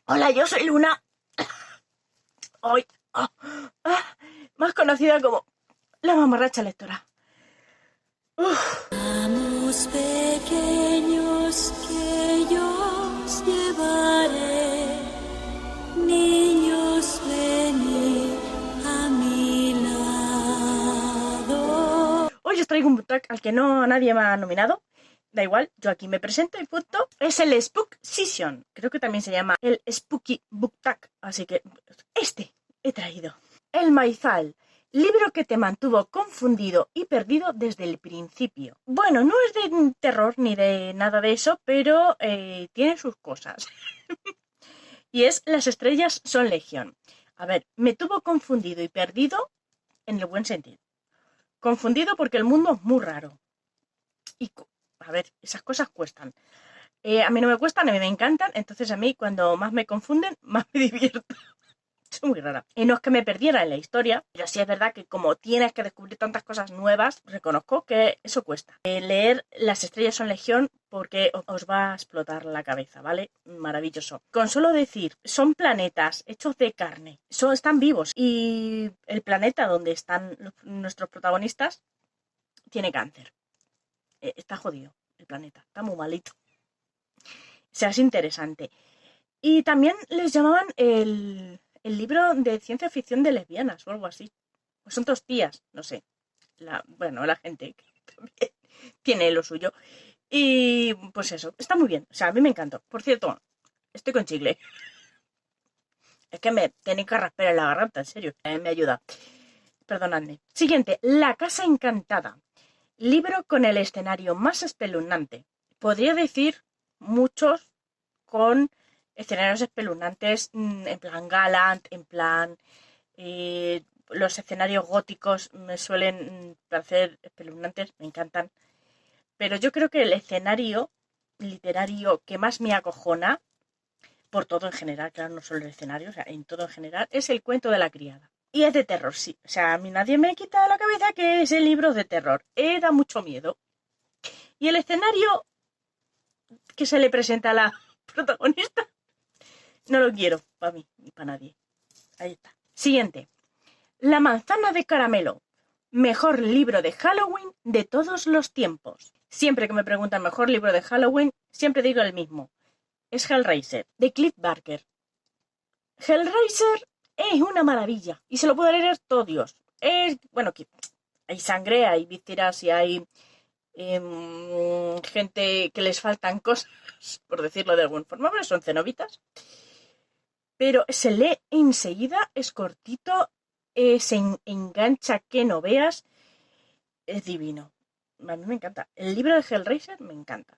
Hola, yo soy Luna, hoy más conocida como la mamarracha lectora. Vamos pequeños que yo os llevaré, niños venid a mi lado. Hoy os traigo un book tag al que nadie me ha nominado. Da igual, yo aquí me presento y punto. Es el Spook Season. Creo que también se llama el Spooky Book Tag. Así que este he traído. El Maizal. Libro que te mantuvo confundido y perdido desde el principio. Bueno, no es de terror ni de nada de eso, pero tiene sus cosas. Y es Las estrellas son legión. A ver, me tuvo confundido y perdido en el buen sentido. Confundido porque el mundo es muy raro. Y, a ver, esas cosas cuestan. A mí no me cuestan, a mí me encantan. Entonces a mí cuando más me confunden, más me divierto. Es muy rara. Y no es que me perdiera en la historia, pero sí es verdad que como tienes que descubrir tantas cosas nuevas, reconozco que eso cuesta. Leer Las estrellas son legión porque os va a explotar la cabeza, ¿vale? Maravilloso. Con solo decir, son planetas hechos de carne, están vivos y el planeta donde están nuestros protagonistas tiene cáncer. Está jodido el planeta, está muy malito. O sea, es interesante. Y también les llamaban el libro de ciencia ficción de lesbianas o algo así. Pues son dos tías, no sé. La gente también tiene lo suyo. Y pues eso, está muy bien. O sea, a mí me encantó. Por cierto, estoy con chicle. Es que me tenéis que raspar en la garganta, en serio. Me ayuda. Perdonadme. Siguiente, La casa encantada. Libro con el escenario más espeluznante. Podría decir muchos con escenarios espeluznantes, en plan Galant, en plan los escenarios góticos me suelen parecer espeluznantes, me encantan, pero yo creo que el escenario literario que más me acojona, por todo en general, claro, no solo el escenario, o sea, en todo en general, es El cuento de la criada. Y es de terror, sí. O sea, a mí nadie me quita de la cabeza que ese libro es de terror. Da mucho miedo. Y el escenario que se le presenta a la protagonista no lo quiero para mí ni para nadie. Ahí está. Siguiente. La manzana de caramelo. Mejor libro de Halloween de todos los tiempos. Siempre que me preguntan mejor libro de Halloween, siempre digo el mismo. Es Hellraiser, de Cliff Barker. Hellraiser es una maravilla y se lo puede leer todo Dios. Bueno, hay sangre, hay vísceras y hay gente que les faltan cosas, por decirlo de alguna forma, pero son cenobitas. Pero se lee enseguida, es cortito, se engancha que no veas, es divino. A mí me encanta. El libro de Hellraiser me encanta.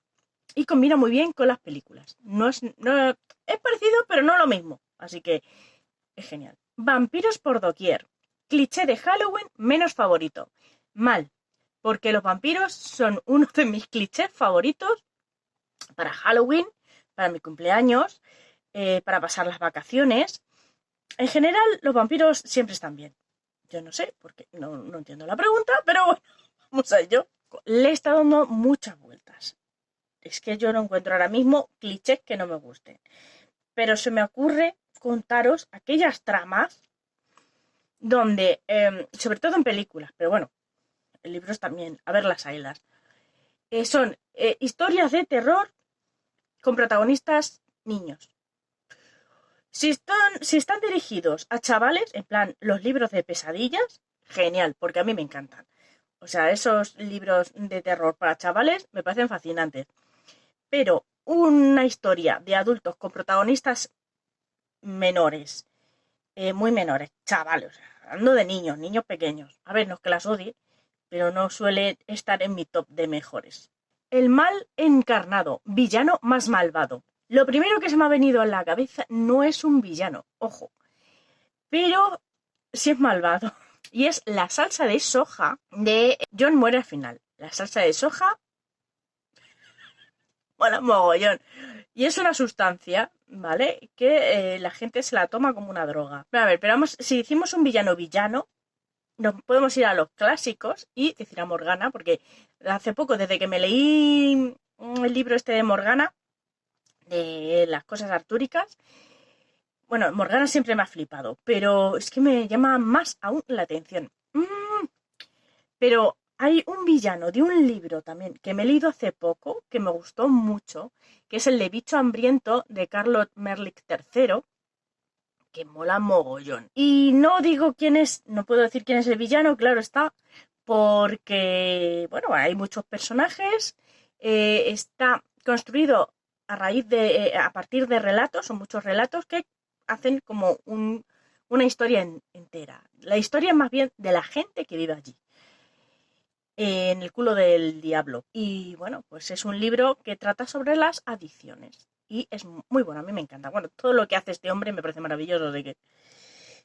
Y combina muy bien con las películas. Es parecido, pero no lo mismo. Así que es genial. Vampiros por doquier. Cliché de Halloween menos favorito. Mal, porque los vampiros son uno de mis clichés favoritos para Halloween, para mi cumpleaños, para pasar las vacaciones. En general, los vampiros siempre están bien. Yo no sé, porque no entiendo la pregunta, pero bueno, vamos a ello. Le he estado dando muchas vueltas. Es que yo no encuentro ahora mismo clichés que no me gusten. Pero se me ocurre contaros aquellas tramas donde, sobre todo en películas, pero bueno, en libros también, a ver las haylas, son historias de terror con protagonistas niños. Si están dirigidos a chavales, en plan los libros de pesadillas, genial, porque a mí me encantan. O sea, esos libros de terror para chavales me parecen fascinantes. Pero una historia de adultos con protagonistas menores, muy menores, chavales, o sea, hablando de niños pequeños. A ver, no es que las odie, pero no suele estar en mi top de mejores. El mal encarnado, villano más malvado. Lo primero que se me ha venido a la cabeza no es un villano, ojo, pero sí es malvado. Y es la salsa de soja de John muere al final. La salsa de soja mola mogollón. Y es una sustancia, ¿vale? Que la gente se la toma como una droga. A ver, pero vamos, si hicimos un villano, nos podemos ir a los clásicos y decir a Morgana, porque hace poco, desde que me leí el libro este de Morgana, de las cosas artúricas, Bueno, Morgana siempre me ha flipado, pero es que me llama más aún la atención. Pero hay un villano de un libro también que me he leído hace poco, que me gustó mucho, que es el de Bicho Hambriento de Carlos Merlich III, que mola mogollón. Y no digo quién es, no puedo decir quién es el villano, claro está, porque, bueno, hay muchos personajes, está construido a partir de relatos, son muchos relatos que hacen como una historia entera. La historia más bien de la gente que vive allí, en el culo del diablo. Y bueno, pues es un libro que trata sobre las adicciones. Y es muy bueno, a mí me encanta. Bueno, todo lo que hace este hombre me parece maravilloso. De que...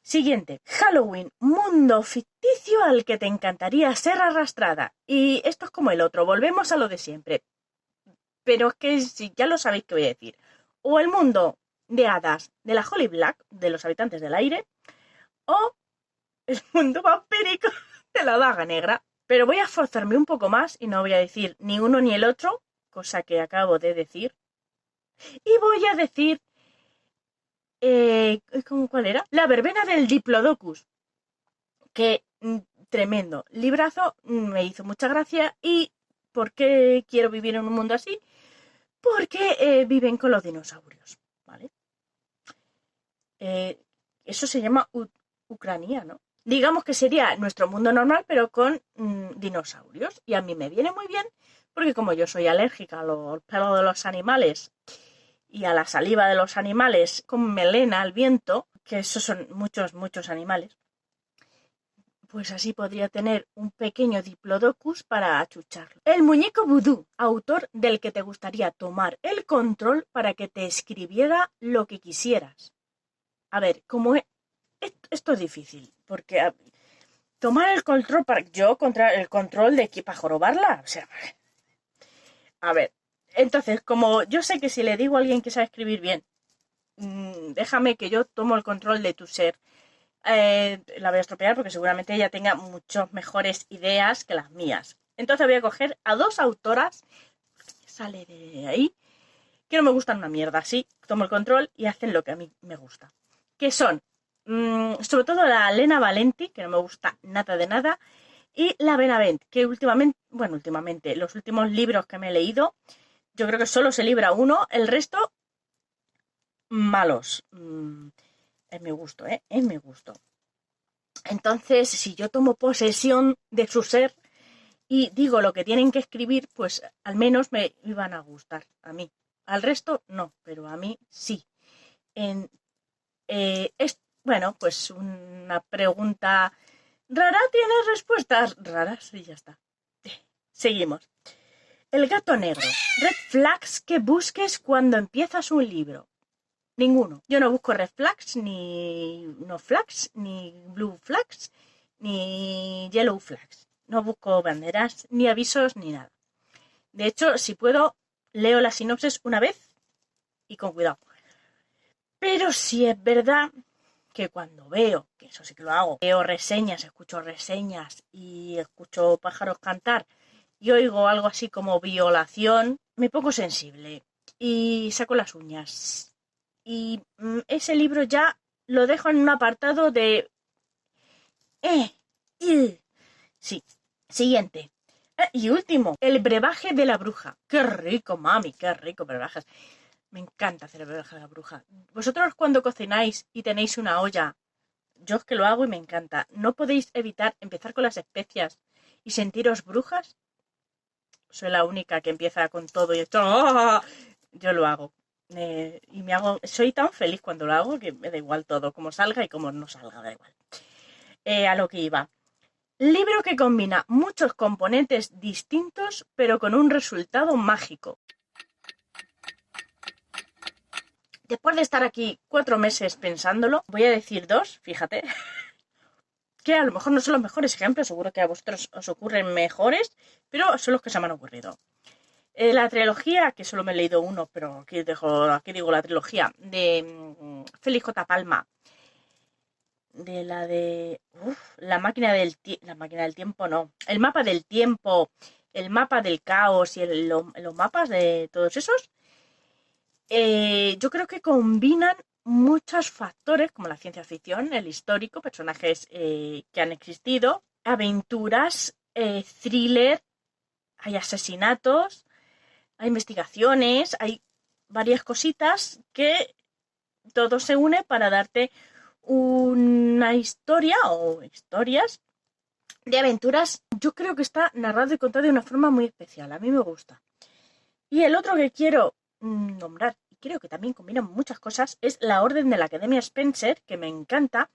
Siguiente, Halloween, mundo ficticio al que te encantaría ser arrastrada. Y esto es como el otro, volvemos a lo de siempre. Pero es que si ya lo sabéis que voy a decir. O el mundo de hadas de la Holly Black, de los habitantes del aire, o el mundo vampírico de la daga negra. Pero voy a esforzarme un poco más y no voy a decir ni uno ni el otro, cosa que acabo de decir. Y voy a decir... ¿cuál era? La verbena del Diplodocus. Que tremendo. Librazo, me hizo mucha gracia. ¿Y por qué quiero vivir en un mundo así? Porque viven con los dinosaurios, ¿vale? Eso se llama Ucrania, ¿no? Digamos que sería nuestro mundo normal, pero con dinosaurios. Y a mí me viene muy bien, porque como yo soy alérgica a los pelos de los animales y a la saliva de los animales con melena al viento, que esos son muchos animales, pues así podría tener un pequeño diplodocus para achucharlo. El muñeco vudú, autor del que te gustaría tomar el control para que te escribiera lo que quisieras. A ver, esto es difícil, porque tomar el control contra el control de para jorobarla, o sea, a ver, entonces, como yo sé que si le digo a alguien que sabe escribir bien, déjame que yo tomo el control de tu ser, la voy a estropear porque seguramente ella tenga muchas mejores ideas que las mías. Entonces voy a coger a dos autoras, sale de ahí, que no me gustan una mierda, así tomo el control y hacen lo que a mí me gusta. Que son, sobre todo la Lena Valenti, que no me gusta nada de nada, y la Benavent, que últimamente, los últimos libros que me he leído, yo creo que solo se libra uno, el resto, malos. Es mi gusto, es mi gusto. Entonces, si yo tomo posesión de su ser y digo lo que tienen que escribir, pues al menos me iban a gustar a mí. Al resto, no, pero a mí sí. Bueno, pues una pregunta rara tiene respuestas raras y ya está. Seguimos. El gato negro. Red flags que busques cuando empiezas un libro. Ninguno. Yo no busco red flags, ni no flags, ni blue flags, ni yellow flags. No busco banderas, ni avisos, ni nada. De hecho, si puedo, leo la sinopsis una vez y con cuidado. Pero sí es verdad que cuando veo, que eso sí que lo hago, veo reseñas, escucho reseñas y escucho pájaros cantar y oigo algo así como violación, me pongo sensible y saco las uñas. Y ese libro ya lo dejo en un apartado de... Sí. Siguiente. Y último, el brebaje de la bruja. ¡Qué rico, mami! ¡Qué rico brebajes! Me encanta hacer el brebaje de la bruja. Vosotros cuando cocináis y tenéis una olla, yo es que lo hago y me encanta, ¿no podéis evitar empezar con las especias y sentiros brujas? Soy la única que empieza con todo y esto. ¡Oh! Yo lo hago. Y soy tan feliz cuando lo hago que me da igual todo, como salga y como no salga, da igual. A lo que iba. Libro que combina muchos componentes distintos, pero con un resultado mágico. Después de estar aquí 4 meses pensándolo, voy a decir 2, fíjate, que a lo mejor no son los mejores ejemplos, seguro que a vosotros os ocurren mejores, pero son los que se me han ocurrido. La trilogía, que solo me he leído uno, pero aquí digo la trilogía, de Félix J. Palma, de la máquina del tiempo, no, el mapa del tiempo, el mapa del caos y los mapas de todos esos, yo creo que combinan muchos factores como la ciencia ficción, el histórico, personajes que han existido, aventuras, thriller, hay asesinatos, hay investigaciones, hay varias cositas que todo se une para darte una historia o historias de aventuras. Yo creo que está narrado y contado de una forma muy especial. A mí me gusta. Y el otro que quiero nombrar, y creo que también combina muchas cosas, es La Orden de la Academia Spencer, que me encanta.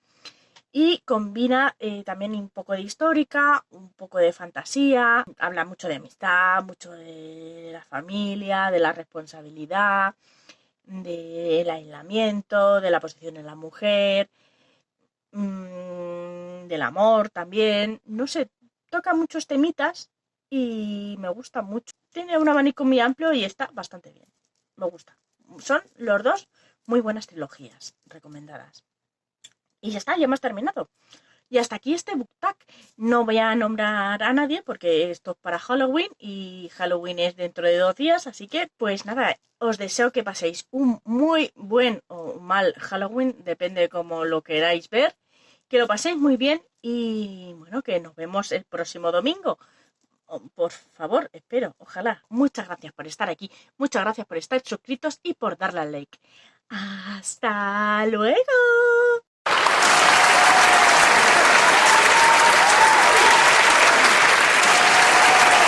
Y combina también un poco de histórica, un poco de fantasía. Habla mucho de amistad, mucho de la familia, de la responsabilidad, del aislamiento, de la posición en la mujer, del amor también. No sé, toca muchos temitas y me gusta mucho. Tiene un abanico muy amplio y está bastante bien. Me gusta. Son los dos muy buenas trilogías recomendadas. Y ya está, ya hemos terminado. Y hasta aquí este book tag. No voy a nombrar a nadie porque esto es para Halloween y Halloween es dentro de 2 días. Así que, pues nada, os deseo que paséis un muy buen o mal Halloween, depende de cómo lo queráis ver. Que lo paséis muy bien y bueno, que nos vemos el próximo domingo. Por favor, espero, ojalá. Muchas gracias por estar aquí, muchas gracias por estar suscritos y por darle al like. ¡Hasta luego!